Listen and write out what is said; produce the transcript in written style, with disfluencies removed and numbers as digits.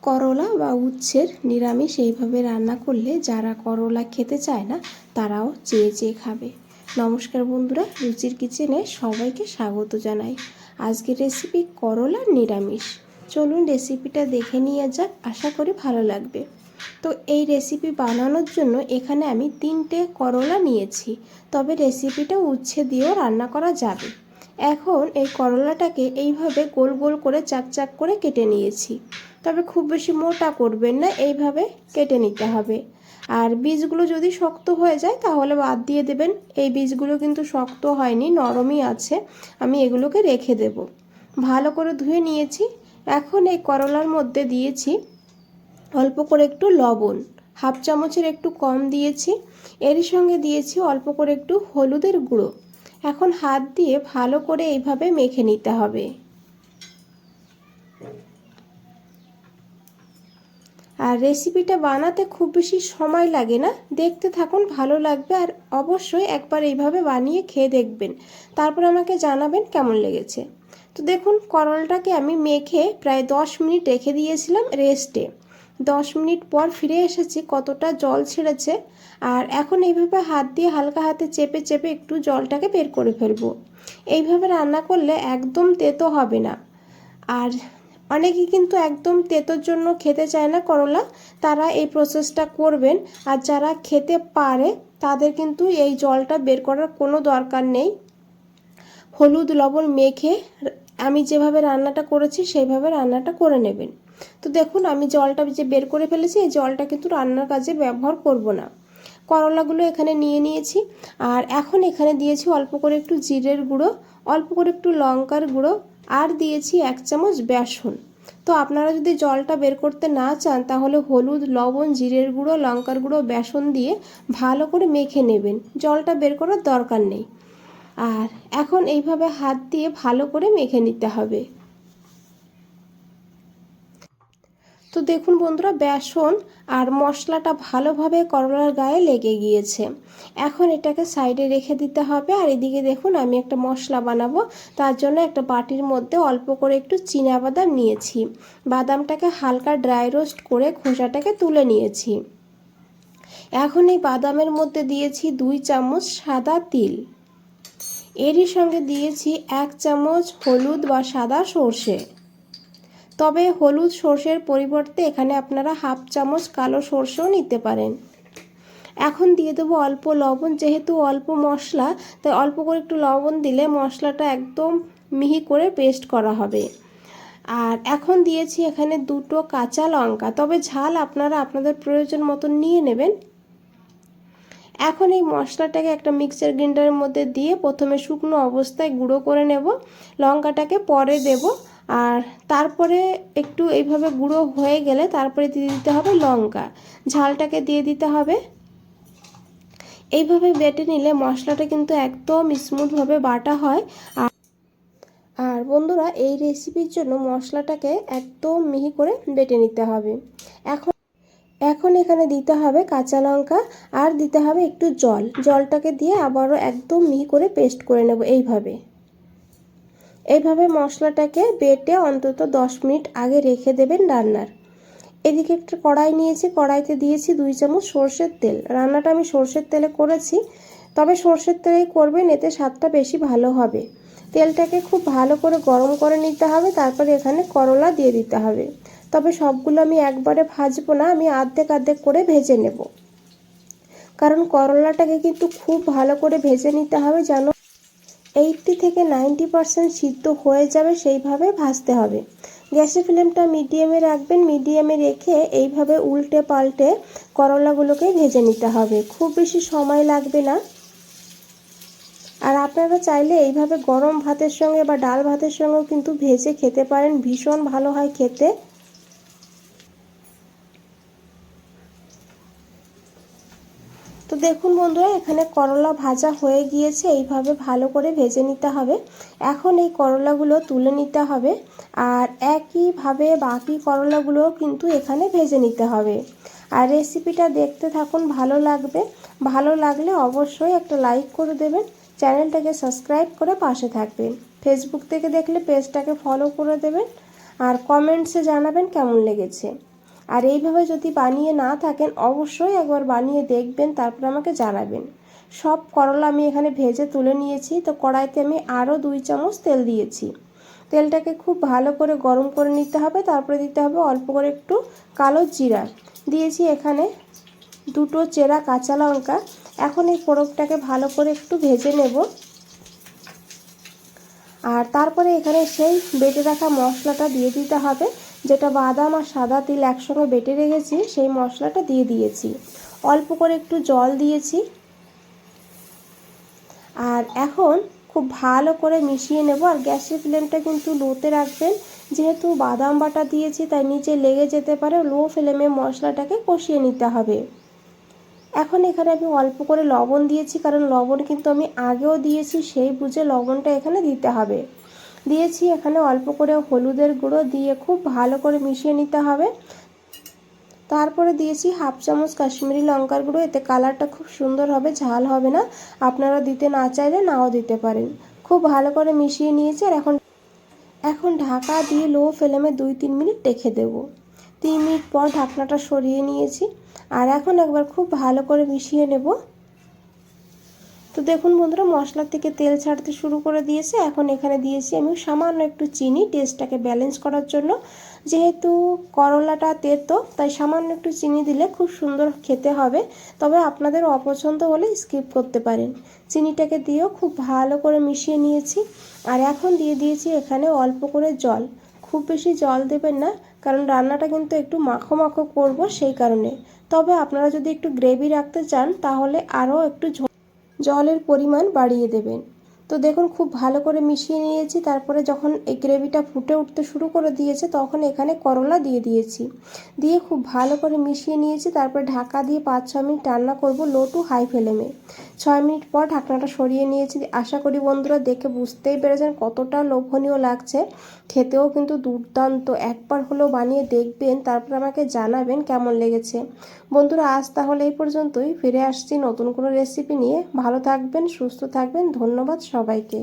করলা বা উচ্ছের নিরামিষ এইভাবে রান্না করলে যারা করলা খেতে চায় না তারাও চেয়ে চেয়ে খাবে। নমস্কার বন্ধুরা, রুচির কিচেনে সবাইকে স্বাগত জানাই। আজকের রেসিপি করলার নিরামিষ। চলুন রেসিপিটা দেখে নিয়ে যাক, আশা করি ভালো লাগবে। তো এই রেসিপি বানানোর জন্য এখানে আমি 3টে করলা নিয়েছি, তবে রেসিপিটা উচ্ছে দিয়েও রান্না করা যাবে। এখন এই করলাটাকে এইভাবে গোল গোল করে চাক চাক করে কেটে নিয়েছি, তবে খুব বেশি মোটা করবেন না, এইভাবে কেটে নিতে হবে। আর বীজগুলো যদি শক্ত হয়ে যায় তাহলে বাদ দিয়ে দেবেন। এই বীজগুলো কিন্তু শক্ত হয়নি, নরমই আছে, আমি এগুলোকে রেখে দেব। ভালো করে ধুয়ে নিয়েছি। এখন এই করলার মধ্যে দিয়েছি অল্প করে একটু লবণ, হাফ চামচের একটু কম দিয়েছি। এরই সঙ্গে দিয়েছি অল্প করে একটু হলুদের গুঁড়ো। এখন হাত দিয়ে ভালো করে এইভাবে মেখে নিতে হবে। আর রেসিপিটা বানাতে খুব বেশি সময় লাগে না, দেখতে থাকুন, ভালো লাগবে। আর অবশ্যই একবার এইভাবে বানিয়ে খেয়ে দেখবেন, তারপর আমাকে জানাবেন কেমন লেগেছে। তো দেখুন, করলাটাকে আমি মেখে প্রায় 10 মিনিট রেখে দিয়েছিলাম রেস্টে। 10 মিনিট পর ফিরে এসেছি, কতটা জল ছেড়েছে। আর এখন এইভাবে হাত দিয়ে হালকা হাতে চেপে চেপে একটু জলটাকে বের করে ফেলবো। এইভাবে রান্না করলে একদম তেতো হবে না। আর অনেকেই কিন্তু একদম তেতোর জন্য খেতে চায় না করলা, তারা এই প্রসেসটা করবেন। আর যারা খেতে পারে তাদের কিন্তু এই জলটা বের করার কোনো দরকার নেই। হলুদ লবণ মেখে আমি যেভাবে রান্নাটা করেছি সেইভাবে রান্নাটা করে নেবেন। তো দেখুন, আমি জলটা যে বের করে ফেলেছি, এই জলটা কিন্তু রান্নার কাজে ব্যবহার করব না। করলাগুলো এখানে নিয়ে নিয়েছি। আর এখন এখানে দিয়েছি অল্প করে একটু জিরের গুঁড়ো, অল্প করে একটু লঙ্কার গুঁড়ো, আর দিয়েছি 1 চামচ বেসন। তো আপনারা যদি জলটা বের করতে না চান তাহলে হলুদ লবণ জিরের গুঁড়ো লঙ্কার গুঁড়ো বেসন দিয়ে ভালো করে মেখে নেবেন, জলটা বের করার দরকার নেই। আর এখন এইভাবে হাত দিয়ে ভালো করে মেখে নিতে হবে। তো দেখুন বন্ধুরা, বেসন আর মশলাটা ভালোভাবে করলার গায়ে লেগে গিয়েছে। এখন এটাকে সাইডে রেখে দিতে হবে। আর এদিকে দেখুন, আমি একটা মশলা বানাবো, তার জন্য একটা বাটির মধ্যে অল্প করে একটু চীনাবাদাম নিয়েছি। বাদামটাকে হালকা ড্রাই রোস্ট করে খোসাটাকে তুলে নিয়েছি। এখন এই বাদামের মধ্যে দিয়েছি 2 চামচ সাদা তিল। এরই সঙ্গে দিয়েছি 1 চামচ হলুদ বা সাদা সর্ষে, তবে হলুদ সর্ষের পরিবর্তে এখানে আপনারা হাফ চামচ কালো সর্ষেও নিতে পারেন। এখন দিয়ে দেবো অল্প লবণ, যেহেতু অল্প মশলা তাই অল্প করে একটু লবণ দিলে মশলাটা একদম মিহি করে পেস্ট করা হবে। আর এখন দিয়েছি এখানে 2টো কাঁচা লঙ্কা, তবে ঝাল আপনারা আপনাদের প্রয়োজন মতো নিয়ে নেবেন। এখন এই মশলাটাকে একটা মিক্সার গ্রাইন্ডারের মধ্যে দিয়ে প্রথমে শুকনো অবস্থায় গুঁড়ো করে নেব, লঙ্কাটাকে পরে দেব। আর তারপরে একটু এইভাবে গুঁড়ো হয়ে গেলে তারপরে দিয়ে দিতে হবে লঙ্কা, ঝালটাকে দিয়ে দিতে হবে। এইভাবে বেটে নিলে মশলাটা কিন্তু একদম স্মুথভাবে বাটা হয়। আর বন্ধুরা, এই রেসিপির জন্য মশলাটাকে একদম মিহি করে বেটে নিতে হবে। এখন এখানে দিতে হবে কাঁচা লঙ্কা, আর দিতে হবে একটু জলটাকে দিয়ে আবারও একদম মিহি করে পেস্ট করে নেব। এইভাবে মশলাটাকে বেটে অন্তত 10 মিনিট আগে রেখে দেবেন রান্নার। এদিকে একটা কড়াই নিয়েছি, কড়াইতে দিয়েছি 2 চামচ সর্ষের তেল। রান্নাটা আমি সর্ষের তেলে করেছি, তবে সর্ষের তেলেই করবেন, এতে স্বাদটা বেশি ভালো হবে। তেলটাকে খুব ভালো করে গরম করে নিতে হবে, তারপরে এখানে করলা দিয়ে দিতে হবে। তবে সবগুলো আমি একবারে ভাজবো না, আমি আর্ধেক আর্ধেক করে ভেজে নেব, কারণ করলাটাকে কিন্তু খুব ভালো করে ভেজে নিতে হবে, যেন 80 থেকে 90% সিদ্ধ হয়ে যাবে, সেইভাবে ভাজতে হবে। গ্যাসের ফ্লেমটা মিডিয়ামে রাখবেন, মিডিয়ামে রেখে এইভাবে উল্টে পাল্টে করলাগুলোকে ভেজে নিতে হবে, খুব বেশি সময় লাগবে না। আর আপনারা চাইলে এইভাবে গরম ভাতের সঙ্গে বা ডাল ভাতের সঙ্গেও কিন্তু ভেজে খেতে পারেন, ভীষণ ভালো হয় খেতে। তো দেখুন বন্ধুরা, এখানে করলা ভাজা হয়ে গিয়েছে, এইভাবে ভালো করে ভেজে নিতে হবে। এখন এই করলাগুলো তুলে নিতে হবে, আর একইভাবে বাকি করলাগুলোও কিন্তু এখানে ভেজে নিতে হবে। আর রেসিপিটা দেখতে থাকুন, ভালো লাগবে। ভালো লাগলে অবশ্যই একটা লাইক করে দেবেন, চ্যানেলটাকে সাবস্ক্রাইব করে পাশে থাকবেন। ফেসবুক থেকে দেখলে পেজটাকে ফলো করে দেবেন, আর কমেন্টসে জানাবেন কেমন লেগেছে। আর এইভাবে যদি বানিয়ে না থাকেন অবশ্যই একবার বানিয়ে দেখবেন, তারপর আমাকে জানাবেন। সব করলা আমি এখানে ভেজে তুলে নিয়েছি। তো কড়াইতে আমি আরও 2 চামচ তেল দিয়েছি। তেলটাকে খুব ভালো করে গরম করে নিতে হবে। তারপরে দিতে হবে অল্প করে একটু কালো জিরা। দিয়েছি এখানে 2টো চেরা কাঁচা লঙ্কা। এখন এই পোড়কটাকে ভালো করে একটু ভেজে নেব। আর তারপরে এখানে সেই বেটে রাখা মশলাটা দিয়ে দিতে হবে, যেটা বাদাম আর সাদা তিল একসঙ্গে বেটে রেখেছি, সেই মশলাটা দিয়ে দিয়েছি। অল্প করে একটু জল দিয়েছি। আর এখন খুব ভালো করে মিশিয়ে নেব। আর গ্যাসের ফ্লেমটা কিন্তু লোতে রাখবেন, যেহেতু বাদাম বাটা দিয়েছি তাই নিচে লেগে যেতে পারে। লো ফ্লেমে মশলাটাকে কষিয়ে নিতে হবে। এখন এখানে আমি অল্প করে লবণ দিয়েছি, কারণ লবণ কিন্তু আমি আগেও দিয়েছি, সেই বুঝে লবণটা এখানে দিতে হবে। দিয়েছি এখানে অল্প করে হলুদের গুঁড়ো, দিয়ে খুব ভালো করে মিশিয়ে নিতে হবে। তারপরে দিয়েছি 1/2 চামচ কাশ্মীরি লঙ্কার গুঁড়ো। এতে কালারটা খুব সুন্দর হবে, ঝাল হবে না। আপনারা দিতে না চাইলে নাও দিতে পারেন। খুব ভালো করে মিশিয়ে নিয়েছি। আর এখন ঢাকা দিয়ে লো ফ্লেমে 2-3 মিনিট রেখে দেব। 3 মিনিট পর ঢাকনাটা সরিয়ে নিয়েছি। আর এখন একবার খুব ভালো করে মিশিয়ে নেব। তো দেখুন বন্ধুরা, মশলা থেকে তেল ছাড়তে শুরু করে দিয়েছে। এখন এখানে দিয়েছি আমি সামান্য একটু চিনি, টেস্টটাকে ব্যালেন্স করার জন্য। যেহেতু করলাটা তেতো, তাই সামান্য একটু চিনি দিলে খুব সুন্দর খেতে হবে। তবে আপনাদের অপছন্দ হলে স্কিপ করতে পারেন। চিনিটাকে দিয়েও খুব ভালো করে মিশিয়ে নিয়েছি। আর এখন দিয়ে দিয়েছি এখানে অল্প করে জল। খুব বেশি জল দেবেন না, কারণ রান্নাটা কিন্তু একটু মাখো মাখো করব, সেই কারণে। তবে আপনারা যদি একটু গ্রেভি রাখতে চান তাহলে আরও একটু জলের পরিমাণ বাড়িয়ে দেবেন। তো দেখুন খুব ভালো করে মিশিয়ে নিয়েছি। তারপরে যখন এই গ্রেভিটা ফুটে উঠতে শুরু করে দিয়েছে, তখন এখানে করলা দিয়ে দিয়েছি। দিয়ে খুব ভালো করে মিশিয়ে নিয়েছি। তারপরে ঢাকা দিয়ে 5-6 মিনিট রান্না করব লো টু হাই ফ্লেমে। 6 মিনিট পর ঢাকনাটা সরিয়ে নিয়েছি। আশা করি বন্ধুরা দেখে বুঝতেই পেরেছেন কতটা লোভনীয় লাগছে। খেতেও কিন্তু দুর্দান্ত। একবার হলেও বানিয়ে দেখবেন, তারপর আমাকে জানাবেন কেমন লেগেছে। বন্ধুরা আজ তাহলে এই পর্যন্তই। ফিরে আসছি নতুন কোনো রেসিপি নিয়ে। ভালো থাকবেন, সুস্থ থাকবেন। ধন্যবাদ সবাইকে।